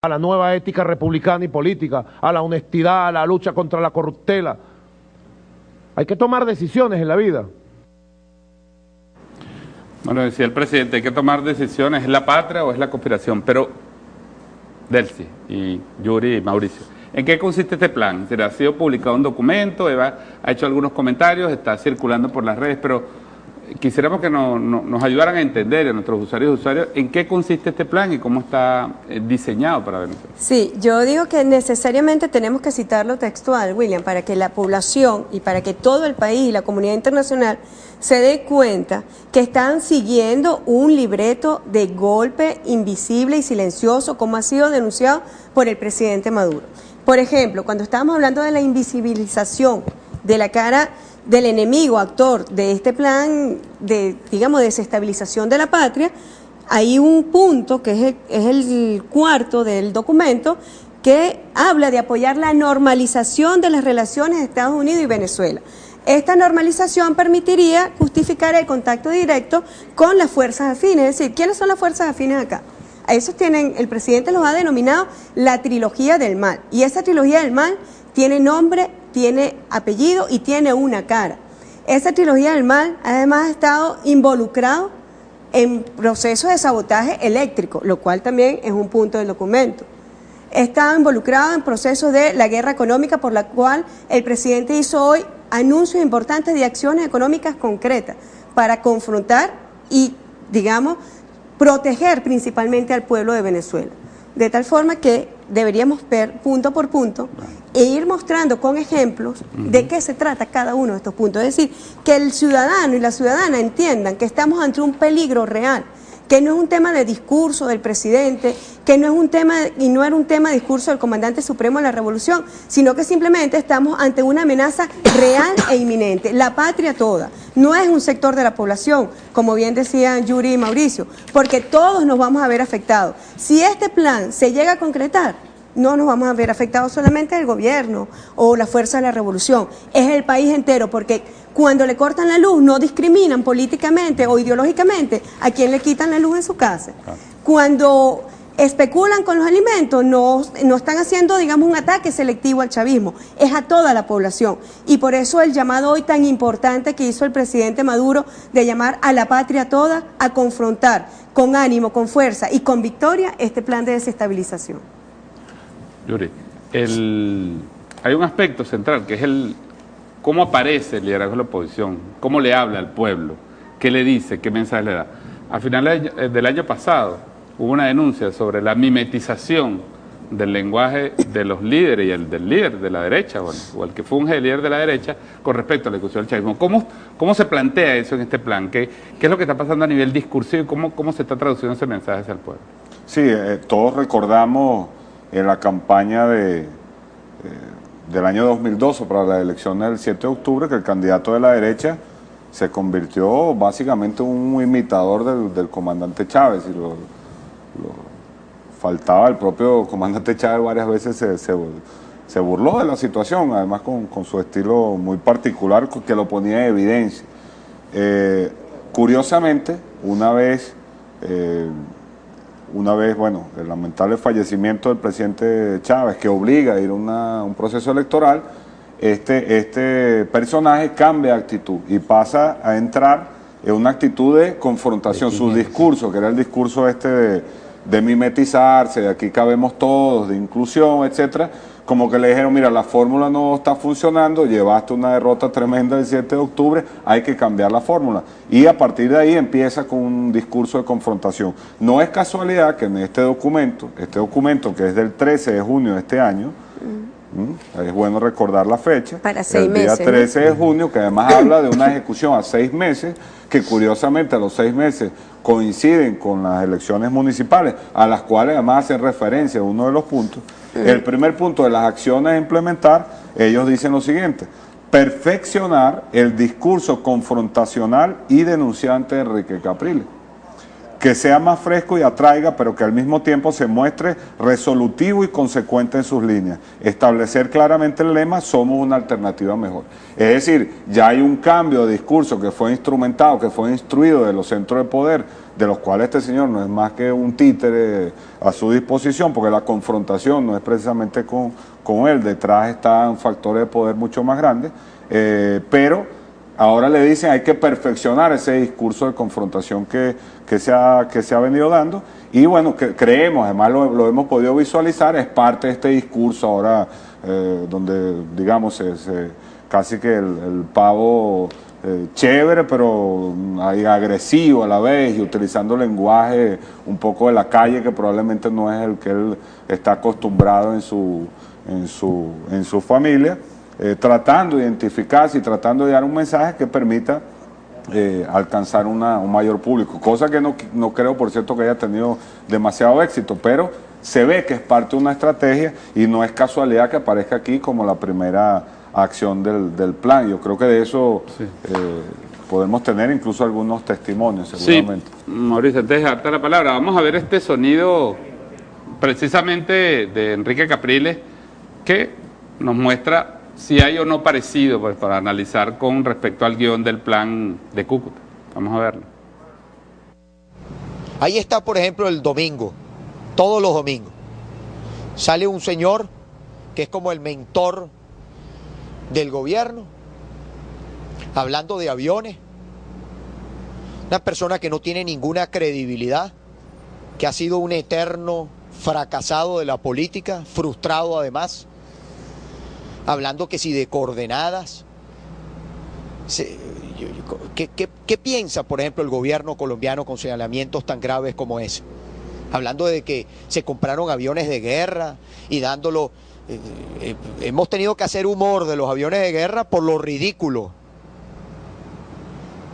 a la nueva ética republicana y política, a la honestidad, a la lucha contra la corruptela. Hay que tomar decisiones en la vida. Bueno, decía el presidente, hay que tomar decisiones, ¿es la patria o es la conspiración? Pero, Delcy y Yuri y Mauricio, ¿en qué consiste este plan? Ha sido publicado un documento, Eva ha hecho algunos comentarios, está circulando por las redes, pero quisiéramos que nos ayudaran a entender a nuestros usuarios y usuarios en qué consiste este plan y cómo está diseñado para Venezuela. Sí, yo digo que necesariamente tenemos que citarlo textual, William, para que la población y para que todo el país y la comunidad internacional se dé cuenta que están siguiendo un libreto de golpe invisible y silencioso, como ha sido denunciado por el presidente Maduro. Por ejemplo, cuando estábamos hablando de la invisibilización de la cara del enemigo actor de este plan de, digamos, desestabilización de la patria, hay un punto que es el cuarto del documento que habla de apoyar la normalización de las relaciones de Estados Unidos y Venezuela. Esta normalización permitiría justificar el contacto directo con las fuerzas afines, es decir, ¿quiénes son las fuerzas afines acá? A esos tienen, el presidente los ha denominado la trilogía del mal, y esa trilogía del mal tiene nombre, tiene apellido y tiene una cara. Esa trilogía del mal además ha estado involucrado en procesos de sabotaje eléctrico, lo cual también es un punto del documento. Ha estado involucrado en procesos de la guerra económica, por la cual el presidente hizo hoy anuncios importantes de acciones económicas concretas para confrontar y, digamos, proteger principalmente al pueblo de Venezuela. De tal forma que deberíamos ver punto por punto e ir mostrando con ejemplos de qué se trata cada uno de estos puntos. Es decir, que el ciudadano y la ciudadana entiendan que estamos ante un peligro real, que no es un tema de discurso del presidente, que no es un tema y no era un tema de discurso del comandante supremo de la revolución, sino que simplemente estamos ante una amenaza real e inminente. La patria toda, no es un sector de la población, como bien decían Yuri y Mauricio, porque todos nos vamos a ver afectados. Si este plan se llega a concretar, no nos vamos a ver afectados solamente el gobierno o la fuerza de la revolución, es el país entero, porque cuando le cortan la luz no discriminan políticamente o ideológicamente a quien le quitan la luz en su casa. Cuando especulan con los alimentos no están haciendo, digamos, un ataque selectivo al chavismo, es a toda la población. Y por eso el llamado hoy tan importante que hizo el presidente Maduro de llamar a la patria toda a confrontar con ánimo, con fuerza y con victoria este plan de desestabilización. Yuri, hay un aspecto central que es cómo aparece el liderazgo de la oposición, cómo le habla al pueblo, qué le dice, qué mensaje le da. A finales del año pasado hubo una denuncia sobre la mimetización del lenguaje de los líderes y el del líder de la derecha, o el que funge de líder de la derecha, con respecto a la discusión del chavismo. ¿Cómo se plantea eso en este plan? ¿Qué es lo que está pasando a nivel discursivo y cómo se está traduciendo ese mensaje hacia el pueblo? Sí, todos recordamos en la campaña del año 2012 para la elección del 7 de octubre que el candidato de la derecha se convirtió básicamente en un imitador del comandante Chávez, y faltaba el propio comandante Chávez varias veces se burló de la situación, además con su estilo muy particular que lo ponía en evidencia. Curiosamente, una vez, bueno, el lamentable fallecimiento del presidente Chávez, que obliga a ir a un proceso electoral, este personaje cambia de actitud y pasa a entrar en una actitud de confrontación. Su discurso, que era el discurso de mimetizarse, de aquí cabemos todos, de inclusión, etcétera, como que le dijeron, mira, la fórmula no está funcionando, llevaste una derrota tremenda el 7 de octubre, hay que cambiar la fórmula. Y a partir de ahí empieza con un discurso de confrontación. No es casualidad que en este documento que es del 13 de junio de este año, es bueno recordar la fecha, para 6 el día meses, 13 de junio, que además habla de una ejecución a 6 meses, que curiosamente a los 6 meses coinciden con las elecciones municipales, a las cuales además hacen referencia a uno de los puntos. El primer punto de las acciones a implementar, ellos dicen lo siguiente: perfeccionar el discurso confrontacional y denunciante de Enrique Capriles, que sea más fresco y atraiga, pero que al mismo tiempo se muestre resolutivo y consecuente en sus líneas. Establecer claramente el lema, somos una alternativa mejor. Es decir, ya hay un cambio de discurso que fue instrumentado, que fue instruido de los centros de poder de los cuales este señor no es más que un títere a su disposición, porque la confrontación no es precisamente con él, detrás están factores de poder mucho más grandes, pero ahora le dicen hay que perfeccionar ese discurso de confrontación que se ha venido dando, y bueno, que creemos, además lo hemos podido visualizar, es parte de este discurso ahora donde digamos casi que el pavo chévere, pero agresivo a la vez, y utilizando lenguaje un poco de la calle que probablemente no es el que él está acostumbrado en su familia, tratando de identificarse y tratando de dar un mensaje que permita alcanzar un mayor público, cosa que no creo, por cierto, que haya tenido demasiado éxito, pero se ve que es parte de una estrategia y no es casualidad que aparezca aquí como la primera acción del plan. Yo creo que de eso sí, podemos tener incluso algunos testimonios, seguramente. Sí, Mauricio, antes de dejarte la palabra, vamos a ver este sonido precisamente de Enrique Capriles, que nos muestra si hay o no parecido, pues, para analizar con respecto al guión del plan de Cúcuta. Vamos a verlo. Ahí está, por ejemplo, el domingo, todos los domingos. Sale un señor que es como el mentor del gobierno, hablando de aviones, una persona que no tiene ninguna credibilidad, que ha sido un eterno fracasado de la política, frustrado además, hablando que si de coordenadas. ¿Qué piensa, por ejemplo, el gobierno colombiano con señalamientos tan graves como ese? Hablando de que se compraron aviones de guerra y dándolo... hemos tenido que hacer humor de los aviones de guerra por lo ridículo,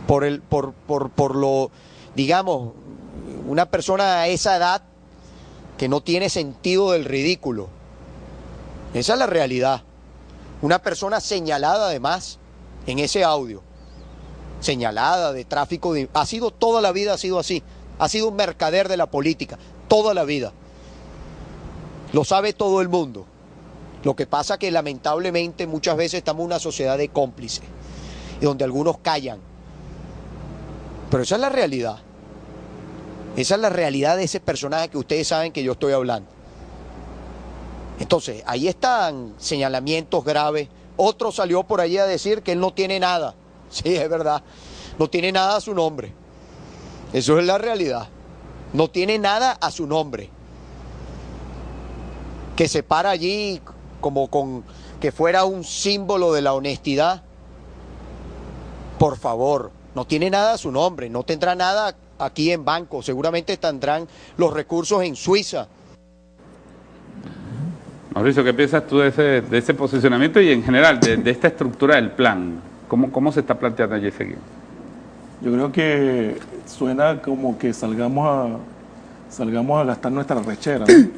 por lo, digamos, una persona a esa edad que no tiene sentido del ridículo. Esa es la realidad. Una persona señalada además en ese audio, señalada de tráfico de... Ha sido toda la vida, ha sido así. Ha sido un mercader de la política, toda la vida. Lo sabe todo el mundo. Lo que pasa que lamentablemente muchas veces estamos en una sociedad de cómplices, y donde algunos callan. Pero esa es la realidad. Esa es la realidad de ese personaje que ustedes saben que yo estoy hablando. Entonces, ahí están señalamientos graves. Otro salió por allí a decir que él no tiene nada. Sí, es verdad. No tiene nada a su nombre. Eso es la realidad. No tiene nada a su nombre. Que se para allí como con que fuera un símbolo de la honestidad. Por favor, no tiene nada a su nombre. No tendrá nada aquí en banco. Seguramente tendrán los recursos en Suiza. Mauricio, ¿qué piensas tú de ese posicionamiento y en general de esta estructura del plan? ¿Cómo se está planteando allí ese guión? Yo creo que suena como que salgamos a gastar nuestra rechera, ¿no?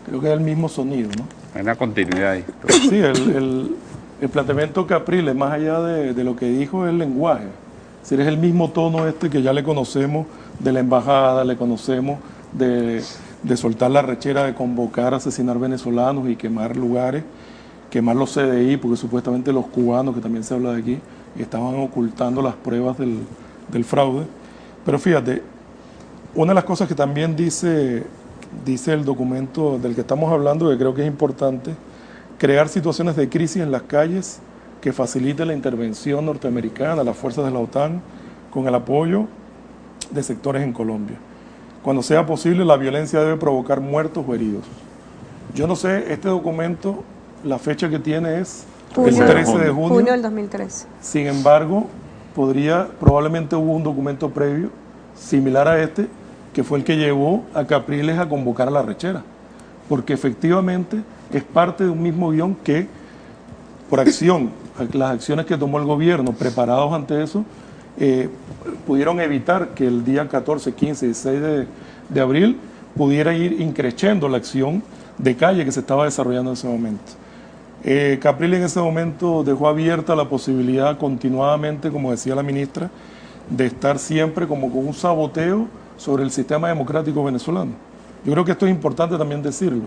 Creo que es el mismo sonido, ¿no? Hay una continuidad ahí. Sí, el planteamiento Capriles, más allá de lo que dijo, es el lenguaje. Es decir, es el mismo tono que ya le conocemos de la embajada, le conocemos de soltar la rechera, de convocar a asesinar venezolanos y quemar lugares, quemar los CDI, porque supuestamente los cubanos, que también se habla de aquí, estaban ocultando las pruebas del fraude. Pero fíjate, una de las cosas que también dice el documento del que estamos hablando, que creo que es importante, crear situaciones de crisis en las calles que facilite la intervención norteamericana, las fuerzas de la OTAN, con el apoyo de sectores en Colombia. Cuando sea posible, la violencia debe provocar muertos o heridos. Yo no sé, este documento, la fecha que tiene es el 13 de junio. Junio del 2013. Sin embargo, probablemente hubo un documento previo, similar a este, que fue el que llevó a Capriles a convocar a la rechera. Porque efectivamente es parte de un mismo guión que, por acción, las acciones que tomó el gobierno, preparados ante eso, pudieron evitar que el día 14, 15, 16 de abril pudiera ir increciendo la acción de calle que se estaba desarrollando en ese momento. Capriles en ese momento dejó abierta la posibilidad continuadamente, como decía la ministra, de estar siempre como con un saboteo sobre el sistema democrático venezolano. Yo creo que esto es importante también decirlo.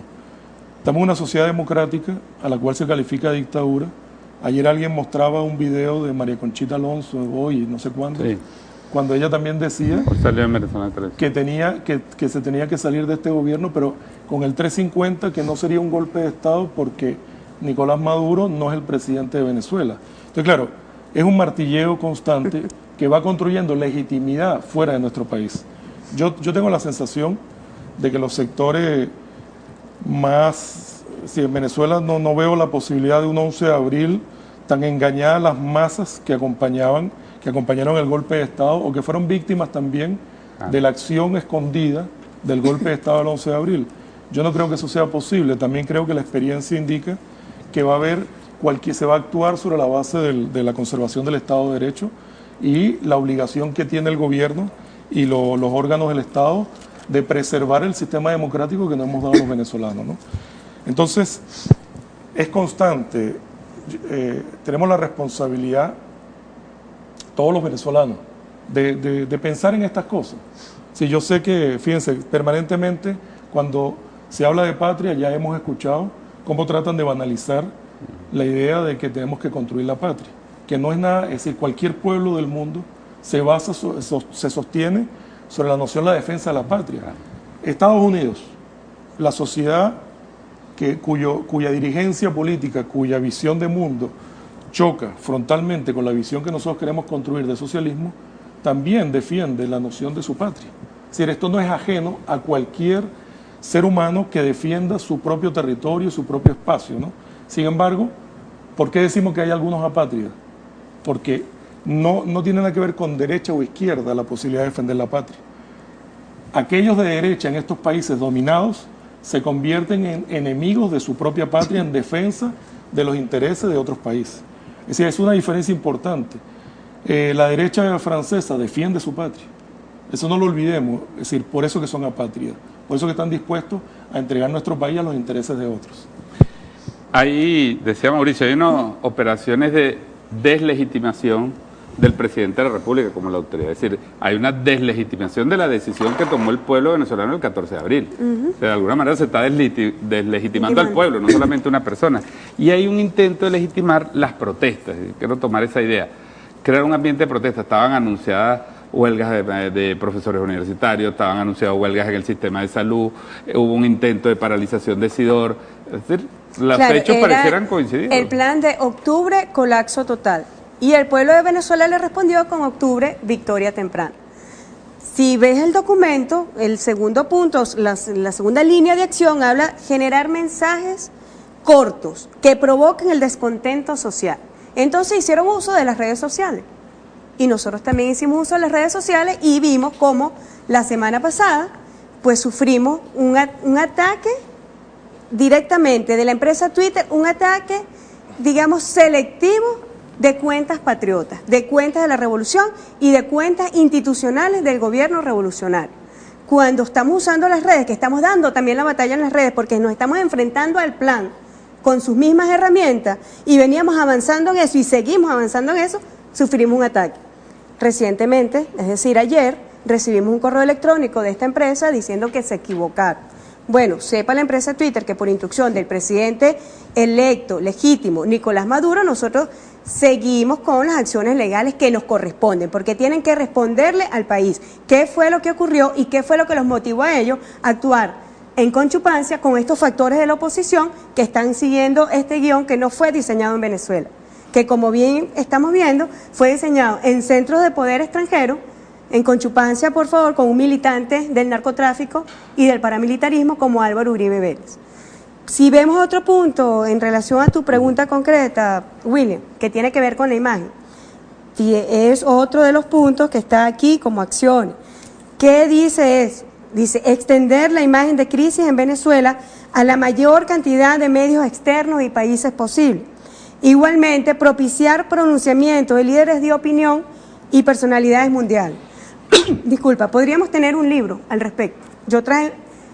Estamos en una sociedad democrática a la cual se califica de dictadura. Ayer alguien mostraba un video de María Conchita Alonso, hoy, no sé cuándo, sí, cuando ella también decía Hoy salió en Venezuela 3. que se tenía que salir de este gobierno, pero con el 350, que no sería un golpe de Estado porque Nicolás Maduro no es el presidente de Venezuela. Entonces, claro, es un martilleo constante que va construyendo legitimidad fuera de nuestro país. Yo tengo la sensación de que los sectores más... Si en Venezuela no veo la posibilidad de un 11 de abril tan engañadas las masas que acompañaron el golpe de Estado o que fueron víctimas también de la acción escondida del golpe de Estado del 11 de abril. Yo no creo que eso sea posible. También creo que la experiencia indica que se va a actuar sobre la base de la conservación del Estado de Derecho y la obligación que tiene el gobierno y los órganos del Estado de preservar el sistema democrático que nos hemos dado los venezolanos, ¿no? Entonces, es constante. Tenemos la responsabilidad, todos los venezolanos, de pensar en estas cosas. Sí, yo sé que, fíjense, permanentemente cuando se habla de patria ya hemos escuchado cómo tratan de banalizar la idea de que tenemos que construir la patria, que no es nada, es decir, cualquier pueblo del mundo se sostiene sobre la noción de la defensa de la patria. Estados Unidos, la sociedad cuya dirigencia política, cuya visión de mundo choca frontalmente con la visión que nosotros queremos construir de socialismo, también defiende la noción de su patria. Es decir, esto no es ajeno a cualquier ser humano que defienda su propio territorio, su propio espacio, ¿no? Sin embargo, ¿por qué decimos que hay algunos apátridas? Porque no tiene nada que ver con derecha o izquierda la posibilidad de defender la patria. Aquellos de derecha en estos países dominados se convierten en enemigos de su propia patria en defensa de los intereses de otros países. Es decir, es una diferencia importante. La derecha francesa defiende su patria. Eso no lo olvidemos. Es decir, por eso que son apátridas. Por eso que están dispuestos a entregar nuestro país a los intereses de otros. Ahí, decía Mauricio, hay unas operaciones de deslegitimación del presidente de la República como la autoridad. Es decir, hay una deslegitimación de la decisión que tomó el pueblo venezolano el 14 de abril. O sea, de alguna manera se está deslegitimando al pueblo, no solamente una persona. Y hay un intento de legitimar las protestas. Quiero tomar esa idea. Crear un ambiente de protesta. Estaban anunciadas huelgas de profesores universitarios, estaban anunciadas huelgas en el sistema de salud, hubo un intento de paralización de SIDOR. Es decir, las fechas parecieran coincidir. El plan de octubre, colapso total. Y el pueblo de Venezuela le respondió con octubre, victoria temprana. Si ves el documento, el segundo punto, la segunda línea de acción habla generar mensajes cortos que provoquen el descontento social. Entonces hicieron uso de las redes sociales. Y nosotros también hicimos uso de las redes sociales y vimos cómo la semana pasada pues sufrimos un ataque directamente de la empresa Twitter, un ataque, digamos, selectivo de cuentas patriotas, de cuentas de la revolución y de cuentas institucionales del gobierno revolucionario. Cuando estamos usando las redes, que estamos dando también la batalla en las redes, porque nos estamos enfrentando al plan con sus mismas herramientas y veníamos avanzando en eso y seguimos avanzando en eso, sufrimos un ataque. Recientemente, es decir, ayer, recibimos un correo electrónico de esta empresa diciendo que se equivocaron. Bueno, sepa la empresa Twitter que por instrucción del presidente electo, legítimo, Nicolás Maduro, nosotros seguimos con las acciones legales que nos corresponden, porque tienen que responderle al país qué fue lo que ocurrió y qué fue lo que los motivó a ellos a actuar en conchupancia con estos factores de la oposición que están siguiendo este guión que no fue diseñado en Venezuela, que como bien estamos viendo, fue diseñado en centros de poder extranjero, en conchupancia, por favor, con un militante del narcotráfico y del paramilitarismo como Álvaro Uribe Vélez. Si vemos otro punto en relación a tu pregunta concreta, William, que tiene que ver con la imagen, y es otro de los puntos que está aquí como acciones. ¿Qué dice eso? Dice, extender la imagen de crisis en Venezuela a la mayor cantidad de medios externos y países posible. Igualmente, propiciar pronunciamientos de líderes de opinión y personalidades mundiales. Disculpa, podríamos tener un libro al respecto. Yo traje